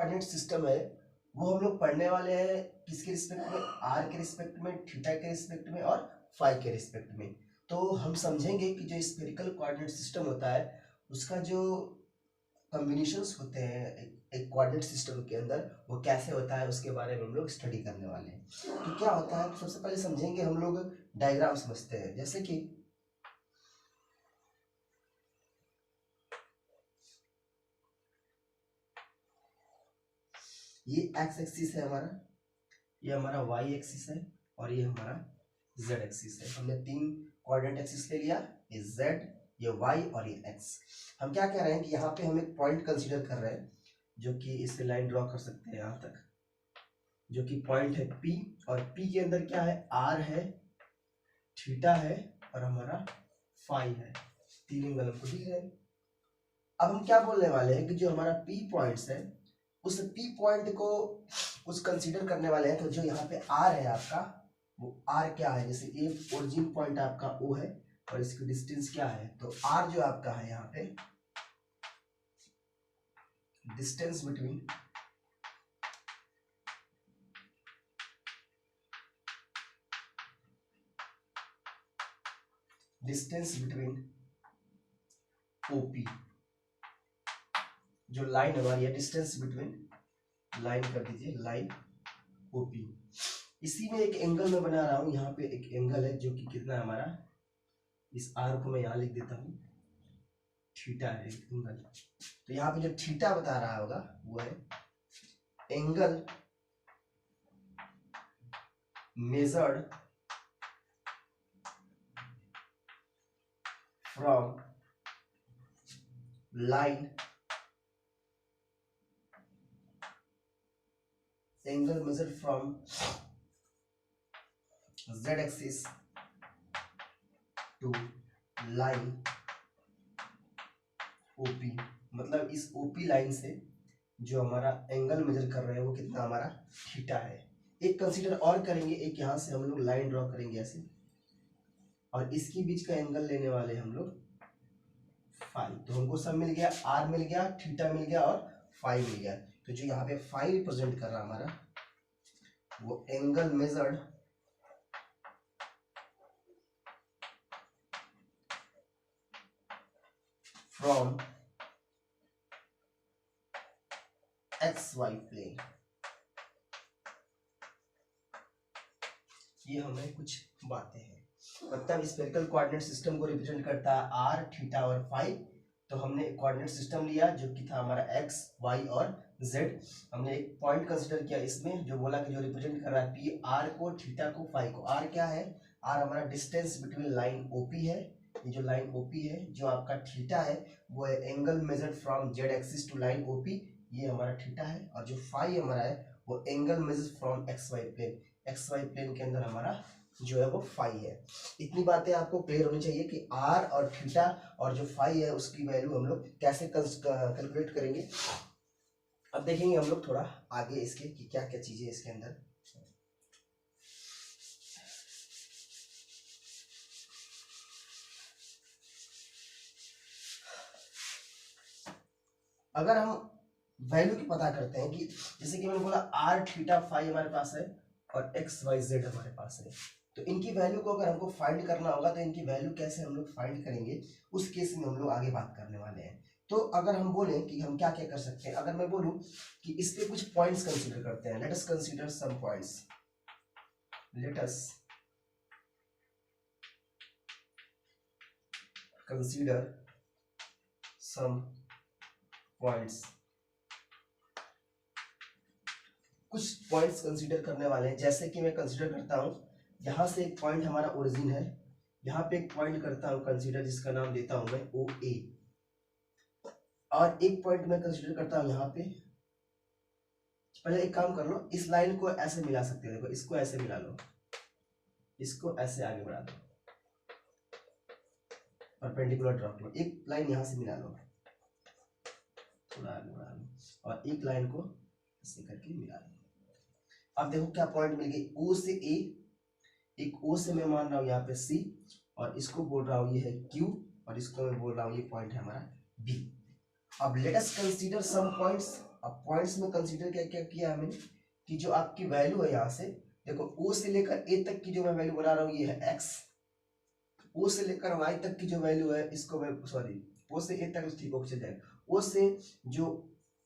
Coordinate system है वो हम लोग पढ़ने वाले हैं किसके रिस्पेक्ट में, आर के रिस्पेक्ट में, थीटा के रिस्पेक्ट में और फाई के रिस्पेक्ट में। तो हम समझेंगे कि जो स्फेरिकल कोऑर्डिनेट सिस्टम होता है उसका जो कॉम्बिनेशंस होते हैं एक कोऑर्डिनेट सिस्टम के अंदर वो कैसे होता है उसके बारे में हम लोग स्टडी करने वाले हैं। तो क्या होता है, सबसे पहले समझेंगे हम लोग डायग्राम समझते हैं। जैसे कि ये एक्स एक्सिस है हमारा, ये हमारा वाई एक्सिस है और ये हमारा जेड एक्सिस है। हमने तीन कोऑर्डिनेट एक्सिस ले लिया, ये जेड, ये वाई और ये एक्स। हम क्या कह रहे हैं कि यहाँ पे हम एक पॉइंट कंसीडर कर रहे हैं जो कि इससे लाइन ड्रॉ कर सकते हैं यहाँ तक, जो कि पॉइंट है P और P के अंदर क्या है, R है, थीटा है और हमारा फाई है। तीन एंगल हमको दिख रहे हैं। अब हम क्या बोलने वाले हैं कि जो हमारा P पॉइंट्स है उस P पॉइंट को कुछ कंसीडर करने वाले हैं। तो जो यहाँ पे R है आपका, वो R क्या है, जैसे ये ओरिजिन पॉइंट आपका O है और इसकी डिस्टेंस क्या है, तो R जो आपका है यहाँ पे डिस्टेंस बिटवीन OP, जो लाइन हमारी है डिस्टेंस बिटवीन, लाइन कर दीजिए लाइन OP। इसी में एक एंगल मैं बना रहा हूं, यहाँ पे एक एंगल है जो कि कितना है हमारा, इस R को मैं यहाँ लिख देता हूँ, थीटा है एंगल। तो यहाँ पे जो थीटा बता रहा होगा वो है angle measured from line, angle measured from Z axis to line OP। मतलब इस OP लाइन से जो हमारा एंगल मेजर कर रहे हैं वो कितना हमारा थीटा है। एक कंसीडर और करेंगे, एक यहाँ से हम लोग लाइन ड्रॉ करेंगे ऐसे और इसके बीच का एंगल लेने वाले हम लोग फाई। तो हमको सब मिल गया, R मिल गया, थीटा मिल गया और फाई मिल गया। तो जो यहाँ पे फाई रिप्रेजेंट कर रहा हमारा वो angle measured from XY plane. ये हमें कुछ बातें हैं, मतलब स्फेरिकल कोऑर्डिनेट सिस्टम को रिप्रेजेंट करता है R, थीटा और फाई। तो हमने एक कोऑर्डिनेट सिस्टम लिया जो कि था हमारा X, Y और Z। हमने एक पॉइंट कंसीडर किया इसमें जो बोला कि जो रिप्रेजेंट कर रहा है P, R को, थीटा को, फाई को। R क्या है, R हमारा डिस्टेंस बिटवीन लाइन OP है। ये जो लाइन OP है, जो आपका थीटा है वो है angle measured from Z axis to line OP, ये हमारा थीटा है। और जो फाई हमारा है वो angle measured from XY plane, XY plane के अंदर हमारा जो है वो फाई है। इतनी बातें आपको क्लियर होनी चाहिए कि R और थीटा और जो फाई है उसकी वैल्यू हम लोग कैसे कैलकुलेट करेंगे। अब देखेंगे हम लोग थोड़ा आगे इसके कि क्या क्या चीजें इसके अंदर। अगर हम वैल्यू की पता करते हैं कि जैसे कि मैंने बोला R, थीटा, फाई हमारे पास है और XYZ हमारे पास है, तो इनकी वैल्यू को अगर हमको फाइंड करना होगा तो इनकी वैल्यू कैसे हम लोग फाइंड करेंगे उस केस में हम लोग आगे बात करने वाले हैं। तो अगर हम बोलें कि हम क्या क्या कर सकते हैं, अगर मैं बोलूं कि इस पे कुछ पॉइंट्स कंसीडर करते हैं, let us consider some points, let us consider some points. कुछ पॉइंट्स कंसीडर करने वाले हैं, जैसे कि मैं कंसीडर करता हूं यहां से एक पॉइंट हमारा ओरिजिन है, यहाँ पे एक पॉइंट करता हूं कंसीडर जिसका नाम देता हूं मैं OA, और एक पॉइंट मैं कंसीडर करता हूं यहाँ पे। पहले एक काम कर लो, इस लाइन को ऐसे मिला सकते हो, देखो इसको ऐसे मिला लो, इसको ऐसे आगे बढ़ा दो, परपेंडिकुलर ड्रॉ करो, एक लाइन यहाँ से मिला लो, थोड़ा आगे बढ़ा लो और एक लाइन को ऐसे करके मिला लो। अब देखो क्या पॉइंट मिल गई, O से A, एक O से मैं मान रहा हूँ यहाँ पे C, और इसको बोल रहा हूँ ये है Q, और इसको मैं बोल रहा हूँ ये पॉइंट है हमारा B। अब let us consider some points, अब पॉइंट्स में कंसीडर क्या क्या किया हमने कि जो आपकी वैल्यू है यहाँ से देखो ओ से लेकर ए तक की जो मैं वैल्यू बना रहा हूँ ये है एक्स, ओ से लेकर वाई तक की जो वैल्यू है इसको मैं सॉरी ओ से ए तक ठीक हो चल जाएगा, ओ से जो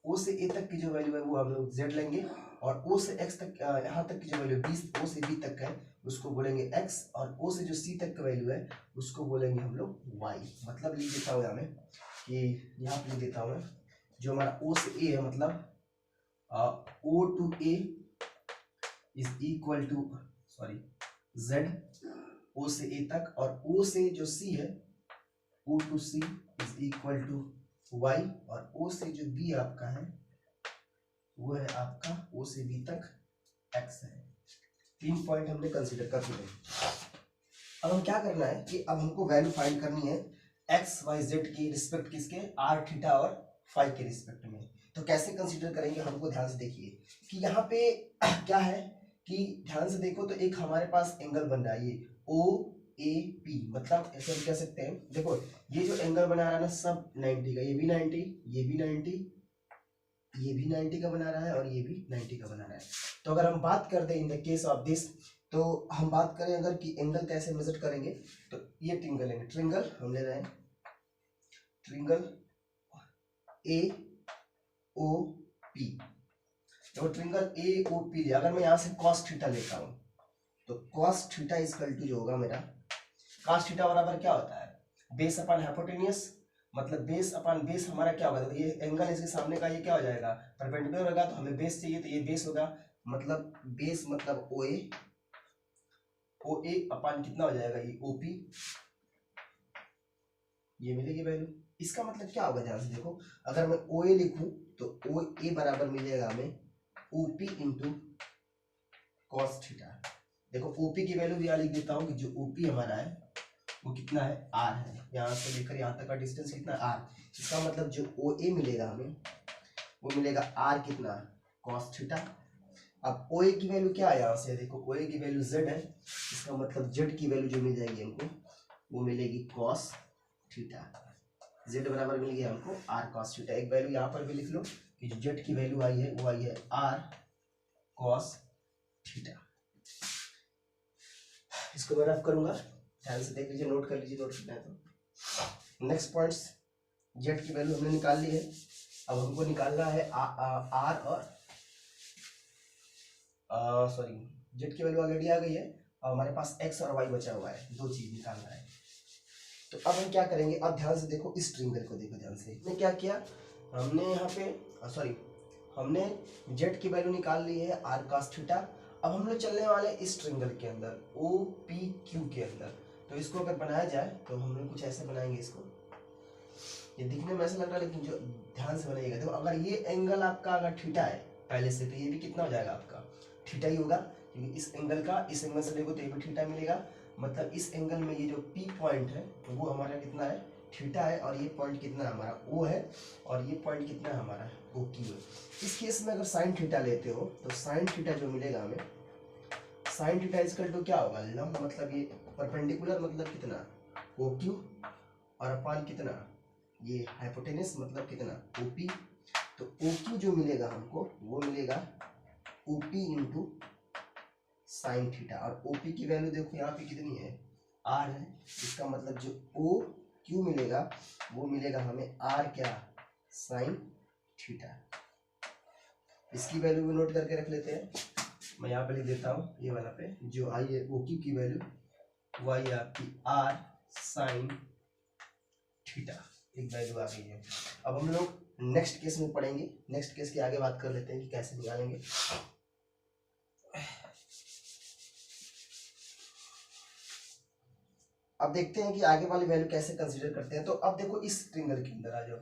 ओ से ए तक की जो वैल्यू है वो हम लोग जेड लेंगे और ओ से एक्स तक यहाँ तक की जो वैल्यू ओ से बी तक है उसको बोलेंगे एक्स और ओ से जो सी तक का वैल्यू है उसको बोलेंगे हम लोग वाई। मतलब लिख देता हूँ यहाँ में कि यहाँ पे लिख देता हूँ जो हमारा ओ से ए है मतलब O to A is equal to sorry Z O से ए तक और ओ से जो सी है O to C is equal to Y और ओ से जो बी आपका है वो है आपका ओ से बी तक एक्स है। 3 पॉइंट हमने कंसीडर कर लिए। अब हम क्या करना है कि अब हमको वैल्यू फाइंड करनी है एक्स वाई जेड की रिस्पेक्ट किसके आर थीटा और फाई के रिस्पेक्ट में। तो कैसे कंसीडर करेंगे हमको ध्यान से देखिए कि यहाँ पे क्या है कि ध्यान से देखो तो एक हमारे पास एंगल बन रहा है ये ओ ए पी मतलब ऐसे हम कह सकते हैं देखो ये जो एंगल बना रहा है ना सब 90 का, ये भी 90 ये भी 90 ये भी 90 का बना रहा है और ये भी 90 का बना रहा है। तो अगर हम बात कर दें in the case of this तो हम बात करें अगर कि एंगल कैसे मेजर करेंगे तो ये ट्रिंगल लेंगे, ट्रिंगल हम ले रहे हैं ट्रिंगल ए ओ पी। तो ट्रिंगल ए ओ पी ले अगर मैं यहाँ से cos थीटा लेता हूँ तो cos थीटा इक्वल टू जो होगा मेरा cos थीटा बराबर क्या होता है बेस अपॉन हाइपोटेनियस मतलब बेस अपॉन बेस हमारा क्या होगा ये एंगल इसके सामने का ये क्या हो जाएगा परपेंडिकुलर होगा तो हमें बेस चाहिए तो ये बेस होगा मतलब बेस मतलब ओ ए अपॉन कितना हो जाएगा ये ओ पी ये मिलेगी वैल्यू। इसका मतलब क्या होगा ध्यान से देखो अगर मैं ओ ए लिखूं तो ओ ए बराबर मिलेगा हमें O P into cos theta. देखो ओपी की वैल्यू भी यहाँ लिख देता हूँ कि जो ओपी हमारा है वो कितना है आर है, यहाँ से लेकर यहाँ तक का डिस्टेंस कितना आर। इसका मतलब जो ओ ए मिलेगा हमें वो मिलेगा आर कितना कॉस थीटा। अब ओ ए की वैल्यू क्या है यहाँ से देखो ओ ए की वैल्यू जेड है इसका मतलब जेड की वैल्यू जो मिल जाएगी हमको वो मिलेगी कॉस थीटा। जेड बराबर मिल गया हमको आर कॉस थीटा। एक वैल्यू यहाँ पर भी लिख लो कि जो जेड की वैल्यू आई है वो आई है आर कॉस थीटा। इसको मैं रफ करूंगा ध्यान से देख लीजिए नोट कर लीजिए नोट करना है तो। नेक्स्ट पॉइंट्स जेड की वैल्यू हमने निकाल ली है अब हमको निकालना है आर और सॉरी जेड की वैल्यू ऑलरेडी आ गई है और हमारे पास एक्स और वाई बचा हुआ है दो चीज निकालना है। तो अब हम क्या करेंगे अब ध्यान से देखो इस ट्रिंगल को देखो ध्यान से हमने क्या किया हमने यहाँ पे सॉरी हमने जेड की वैल्यू निकाल ली है आर कॉस थीटा। अब हम लोग चलने वाले इस ट्रिंगल के अंदर ओ पी क्यू के अंदर। तो इसको अगर बनाया जाए तो हम लोग कुछ ऐसे बनाएंगे इसको ये दिखने में ऐसा लग रहा है लेकिन जो ध्यान से बनाइएगा देखो अगर ये एंगल आपका अगर थीटा है पहले से तो ये भी कितना हो जाएगा आपका थीटा ही होगा क्योंकि इस एंगल का इस एंगल से देखो तो ये भी थीटा मिलेगा। मतलब इस एंगल में ये जो पी पॉइंट है वो हमारा कितना है थीटा है और ये पॉइंट कितना है हमारा ओ है और ये पॉइंट कितना है हमारा ओ क्यू है। इस केस में अगर साइन थीटा लेते हो तो साइन थीटा जो मिलेगा हमें साइन थीटा इक्वल टू क्या होगा लंब मतलब ये परपेंडिकुलर मतलब कितना ओ क्यू और अपॉन कितना ये हाइपोटेनस मतलब कितना ओ पी। तो ओ क्यू जो मिलेगा हमको वो मिलेगा O P into sine theta और ओ पी की वैल्यू देखो यहाँ पे कितनी है आर है। इसका मतलब जो ओ क्यू मिलेगा वो मिलेगा हमें आर क्या साइन थीटा। इसकी वैल्यू भी नोट करके रख लेते हैं मैं यहाँ पे लिख देता हूँ ये वाला पे जो आई है ओ क्यू की वैल्यू वो आई है आपकी आर साइन थीटा एक वैल्यू आ गई है। अब हम लोग नेक्स्ट केस में पढ़ेंगे नेक्स्ट केस के आगे बात कर लेते हैं कि कैसे निकालेंगे। अब देखते हैं कि आगे वाली वैल्यू कैसे कंसीडर करते हैं। तो अब देखो इस ट्रिंगल के अंदर आ जाओ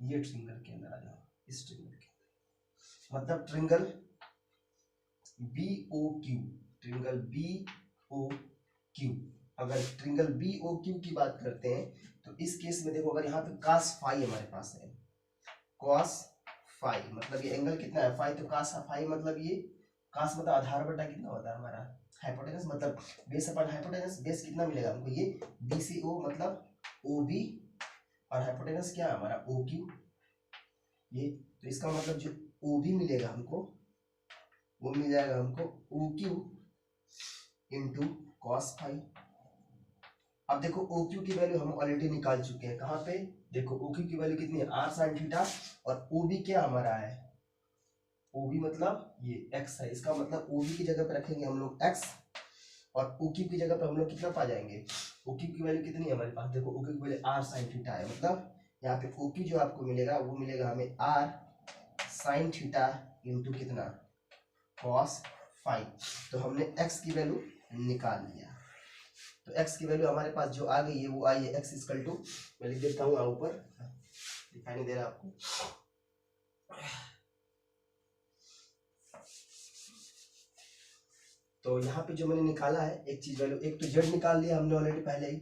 ये ट्रिंगल के अंदर आ जाओ इस ट्रिंगल के अंदर मतलब triangle B O Q triangle B O Q. अगर ट्रिंगल बी ओ क्यू की बात करते हैं तो इस केस में देखो अगर यहाँ पे cos फाई हमारे पास है cos फाई मतलब ये एंगल कितना है फाई तो cos फाई मतलब ये cos मतलब आधार बटा कितना होता है हमारा हाइपोटेनस मतलब बेस अपॉन हाइपोटेनस बेस कितना मिलेगा हमको ये बी सी ओ मतलब ओ बी और हाइपोटेनस क्या है हमारा ओ क्यू ये। तो इसका मतलब जो ओ भी मिलेगा हमको, वो मिल जाएगा हमको O Q into cos phi. अब देखो ओ क्यू की वैल्यू हम ऑलरेडी निकाल चुके हैं, कहाँ पे, देखो ओ क्यू की वैल्यू कितनी है, आर साइन थीटा, और ओ बी क्या हमारा है, ओ बी मतलब ये एक्स है, इसका मतलब ओ बी की जगह पे रखेंगे हम लोग एक्स, और ओ क्यू की जगह पे हम लोग कितना पा जाएंगे, ओ क्यू की वैल्यू कितनी है हमारे पास, देखो ओ क्यू की वैल्यू आर साइन थीटा है, मतलब यहाँ पे ओ क्यू जो आपको मिलेगा वो मिलेगा हमें आर साइन थीटा इंटू कितना कॉस फाई। तो हमने x की वैल्यू निकाल लिया, तो x की वैल्यू हमारे पास जो आ गई है वो आई है x इक्वल टू, मैं लिख देता हूँ ऊपर, दिखाई नहीं दे रहा आपको, तो यहाँ पे जो मैंने निकाला है एक चीज वैल्यू, एक तो z निकाल लिया हमने ऑलरेडी पहले ही,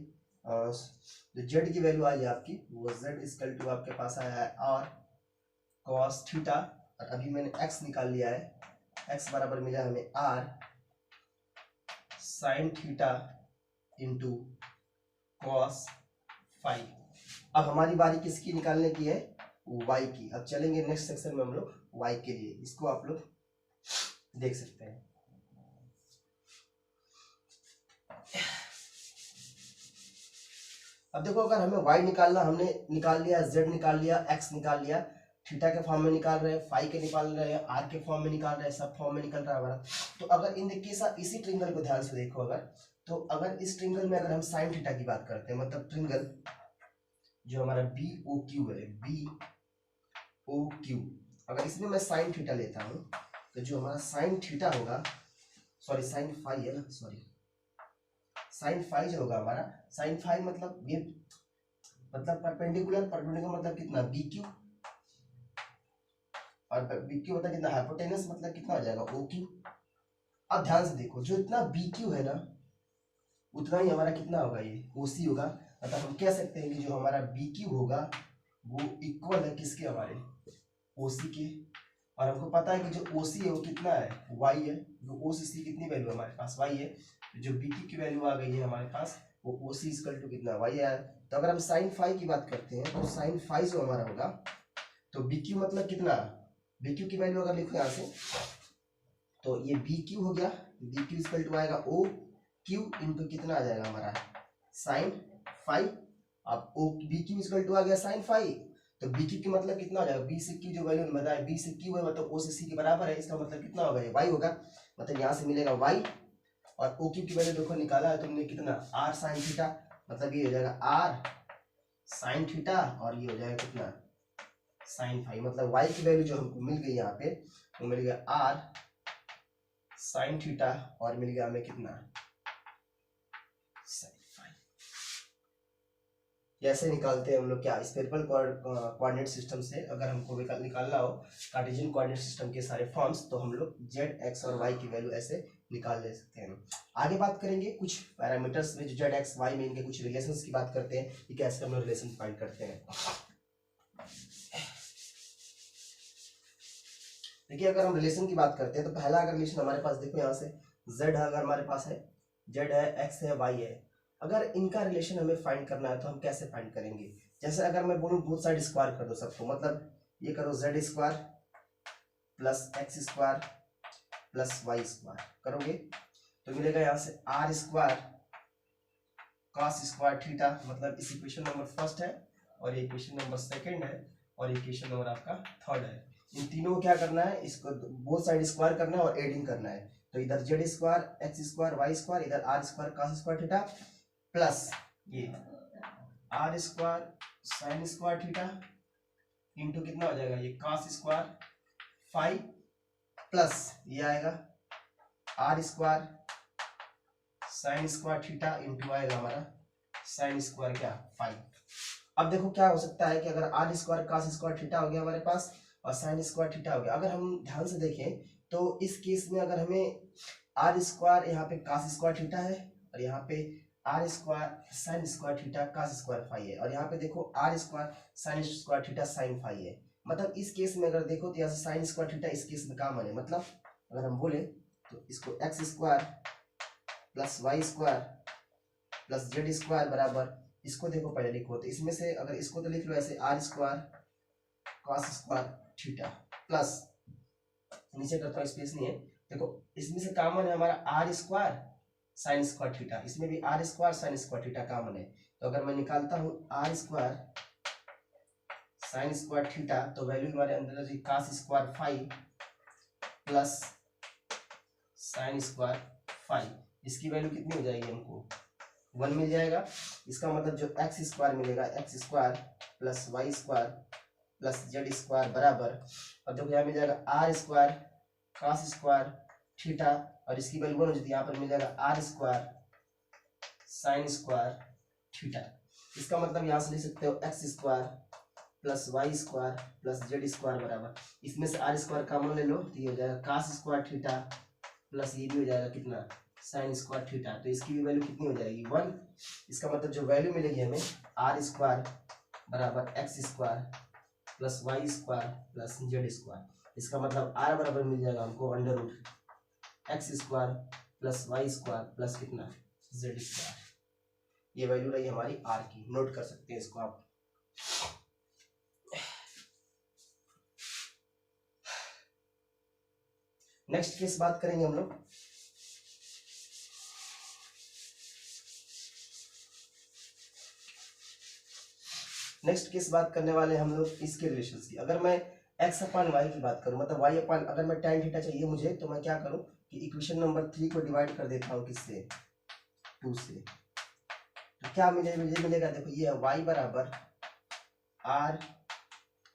जो z की वैल्यू आई है आपकी वो z इक्वल टू आपके पास आया है r cos थीटा, और अभी मैंने x निकाल लिया है, x बराबर मिला हमें r sin theta into cos phi. अब हमारी बारी किसकी निकालने की है, y की। अब चलेंगे नेक्स्ट सेक्शन में हम लोग y के लिए, इसको आप लोग देख सकते हैं। अब देखो अगर हमें y निकालना, हमने निकाल लिया, z निकाल लिया, x निकाल लिया, थीटा के फॉर्म में निकाल रहे हैं, फाई के निकाल रहे हैं, r के फॉर्म में निकाल रहे हैं, सब फॉर्म में निकल रहा है हमारा। तो अगर इन देखिए इसी ट्रिंगल को ध्यान से देखो, अगर तो अगर इस ट्रिंगल में अगर हम साइन थीटा की बात करते हैं, मतलब ट्रिंगल जो हमारा बी ओ क्यू है, बी ओ क्यू, अगर इसमें मैं साइन थीटा लेता हूँ तो जो हमारा साइन थीटा होगा, सॉरी साइन फाई है ना, सॉरी साइन फाई जो होगा हमारा, साइन फाई मतलब ये मतलब परपेंडिकुलर, परपेंडिकुलर मतलब कितना बी क्यू, और बी क्यू मतलब कितना हाइपोटेनस, मतलब कितना हो जाएगा ओ क्यू। अब ध्यान से देखो, जो इतना बी क्यू है ना उतना ही हमारा कितना होगा, ये ओ सी होगा, मतलब हम कह सकते हैं कि जो हमारा बी क्यू होगा वो इक्वल है किसके, हमारे ओ सी के। और हमको पता है कि जो ओ सी है वो कितना है, वाई है, जो ओ सी कितनी वैल्यू है हमारे पास, वाई है, जो बी क्यू की वैल्यू आ गई है हमारे पास वो ओ सी इक्वल टू कितना, वाई है। तो अगर हम साइन फाई की बात करते हैं तो साइन फाई जो हमारा होगा, तो बी क्यू मतलब कितना, बी क्यू की वैल्यू अगर लिखो यहाँ से, तो ये बी क्यू हो गया, बी क्यू इक्वल टू आएगा ओ क्यू इंटू कितना आ जाएगा हमारा साइन फाई। अब O B Q equal to आ गया साइन फाई, तो बी क्यू की मतलब कितना हो जाएगा, बी से क्यू जो वैल्यू बताया, बी से क्यू है मतलब ओ से सी के बराबर है, इसका मतलब कितना होगा, ये वाई होगा, मतलब यहाँ से मिलेगा वाई। और ओ क्यू की वैल्यू देखो निकाला है तुमने कितना, आर साइन थीटा, मतलब ये हो जाएगा आर साइन थीटा, और ये हो जाएगा कितना साइन फाई, मतलब वाई की वैल्यू जो हमको मिल गई यहाँ पे वो मिल गया आर साइन थीटा, और मिल गया हमें कितना साइन फाई। ऐसे निकालते हैं हम लोग क्या, स्फेरिकल कोऑर्डिनेट सिस्टम से अगर हमको निकालना हो कार्टेशियन कोऑर्डिनेट सिस्टम के सारे फॉर्म्स, तो हम लोग जेड एक्स और वाई की वैल्यू ऐसे निकाल ले सकते हैं। आगे बात करेंगे कुछ पैरामीटर्स में, जो जेड एक्स वाई में इनके कुछ रिलेशंस की बात करते हैं कि कैसे हम लोग रिलेशन फाइंड करते हैं। देखिए अगर हम रिलेशन की बात करते हैं तो पहला अगर रिलेशन हमारे पास देखो यहाँ से z है, अगर हमारे पास है z है, x है, y है, अगर इनका रिलेशन हमें फाइंड करना है तो हम कैसे फाइंड करेंगे। जैसे अगर मैं बोलूँ बोथ साइड स्क्वायर कर दो सबको, मतलब ये करो z square plus x square plus y square करोगे तो मिलेगा यहाँ से r square cos square theta, मतलब इस इक्वेशन नंबर फर्स्ट है और ये इक्वेशन नंबर सेकंड है और इक्वेशन नंबर आपका थर्ड है। इन तीनों को क्या करना है, इसको बोथ साइड स्क्वायर करना है और एडिंग करना है। तो इधर z square x square y square, इधर r square cos square theta plus ये r square sine square theta into कितना हो जाएगा ये cos स्क्वायर फाई प्लस ये आएगा R square sine square theta into आएगा हमारा साइन स्क्वायर क्या फाई। अब देखो क्या हो सकता है कि अगर R square cos square theta हो गया हमारे पास और साइन स्क्वायर थीटा हो गया, अगर हम ध्यान से देखें तो इस केस में अगर हमें आर स्क्वायर यहाँ पे cos स्क्वायर थीटा है और यहाँ पे R square sine square theta cos square phi है, और यहाँ पे देखो R square sine square theta sine phi है, मतलब इस केस में अगर देखो तो यहाँ से साइन स्क्वायर थीटा इस केस में काम आने, मतलब अगर हम बोले तो इसको X square plus Y square plus Z square बराबर, इसको देखो पहले लिखो तो इसमें से अगर इसको तो लिख लो ऐसे R square cos square theta plus नीचे करता हूँ, स्पेस नहीं है। देखो इसमें से कॉमन है हमारा R square sine square theta, इसमें भी R square sine square theta common है। तो अगर मैं निकालता हूँ R square sine square theta तो वैल्यू हमारे अंदर है cos square five plus sine square five, इसकी वैल्यू कितनी हो जाएगी हमको 1 मिल जाएगा। इसका मतलब जो एक्स स्क्वायर मिलेगा X square plus Y square plus Z square बराबर, और देखो यहाँ मिल जाएगा R square cos square theta और इसकी वैल्यू 1 हो जाती है, यहाँ पर मिल जाएगा R square sine square theta. इसका मतलब यहाँ से लिख सकते हो X square plus Y square plus Z square बराबर, इसमें से आर स्क्वायर कॉमन ले लो तो ये हो जाएगा कास स्क्वायर थीटा प्लस ये भी हो जाएगा कितना साइन स्क्वायर थीटा, तो इसकी भी वैल्यू कितनी हो जाएगी 1। इसका मतलब जो वैल्यू मिलेगी हमें आर स्क्वायर बराबर X square plus Y square plus Z square, इसका मतलब आर बराबर मिल जाएगा हमको under root X square plus Y square plus कितना जेड स्क्वायर। ये वैल्यू रही हमारी आर की, नोट कर सकते हैं इसको आप। नेक्स्ट केस बात करेंगे हम लोग। नेक्स्ट केस बात करने वाले हम लोग इसके रिलेशंस की। अगर मैं x अपान वाई की बात करूं, मतलब y अपान, अगर मैं tan थीटा चाहिए मुझे, तो मैं क्या करूं कि इक्वेशन नंबर 3 को डिवाइड कर देता हूं किससे 2 से, तो क्या मिलेगा, मुझे मिलेगा देखो ये y बराबर r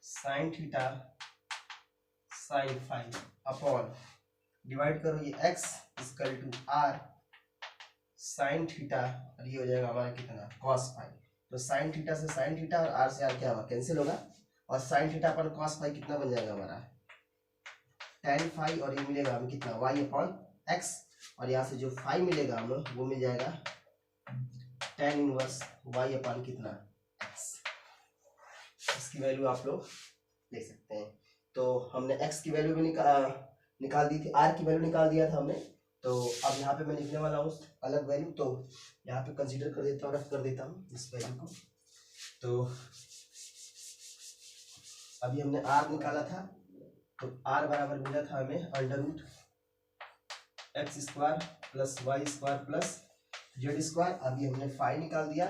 sine theta sine five upon divide करो ये x equal to r sine theta और ये हो जाएगा हमारा कितना cos फाइव। तो साइन थीटा से साइन थीटा और आर से आर क्या होगा कैंसिल होगा, और साइन थीटा पर कॉस फाई कितना बन जाएगा हमारा tan फाई, और ये मिलेगा हमें कितना y अपॉन एक्स, और यहाँ से जो फाई मिलेगा हमें वो मिल जाएगा tan इनवर्स y अपॉन कितना x। इसकी वैल्यू आप लोग ले सकते हैं। तो हमने x की वैल्यू भी निकाल दी थी, r की वैल्यू निकाल दिया था हमने। तो अब यहाँ पे मैं लिखने वाला हूँ अलग वैल्यू, तो यहाँ पे कंसीडर कर देता हूँ, रफ कर देता हूँ इस वैल्यू को। तो अभी हमने r निकाला था, तो r बराबर मिला था हमें under root X square plus Y square plus Z square. अभी हमने फाई निकाल दिया,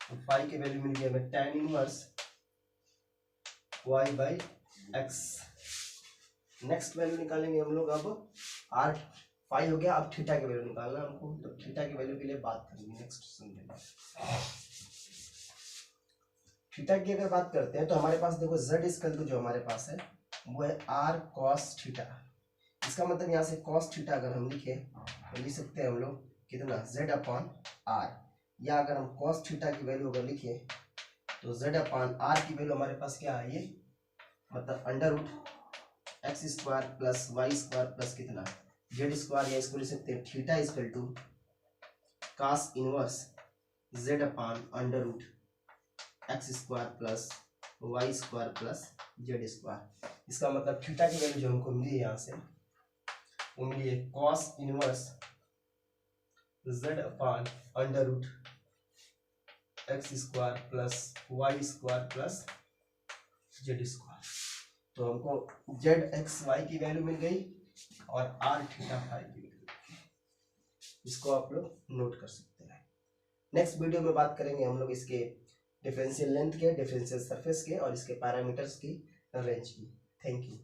तो फाई की वैल्यू मिल गई हमें tan inverse y by x. Next value निकालेंगे हम लोग, अब r फाई हो गया, अब थीटा की वैल्यू निकालना हमको, तो थीटा की वैल्यू के लिए बात करेंगे नेक्स्ट क्वेश्चन। थीटा की अगर बात करते हैं तो हमारे पास देखो z इक्वल टू जो हमारे पास है वो है r cos थीटा। इसका मतलब यहाँ से cos थीटा अगर हम लिखे तो लिख सकते हैं हम लोग कितना z अपॉन r, या अगर हम cos थीटा की वैल्यू अगर लिखे तो z अपॉन r की वैल्यू हमारे पास क्या है, ये मतलब under root X square plus Y square plus कितना जेड स्क्वायर, या इसको लिख सकते हैं theta equal to cos inverse z upon under root X square plus Y square plus Z square. इसका मतलब थीटा की वैल्यू जो हमको मिली है यहाँ से वो मिली है cos inverse z upon under root X square plus Y square plus Z square. तो हमको जेड एक्स वाई की वैल्यू मिल गई और आर थीटा फाई की वैल्यू, इसको आप लोग नोट कर सकते हैं। नेक्स्ट वीडियो में बात करेंगे हम लोग इसके डिफरेंशियल लेंथ के, डिफरेंशियल सरफेस के और इसके पैरामीटर्स की रेंज की। Thank you.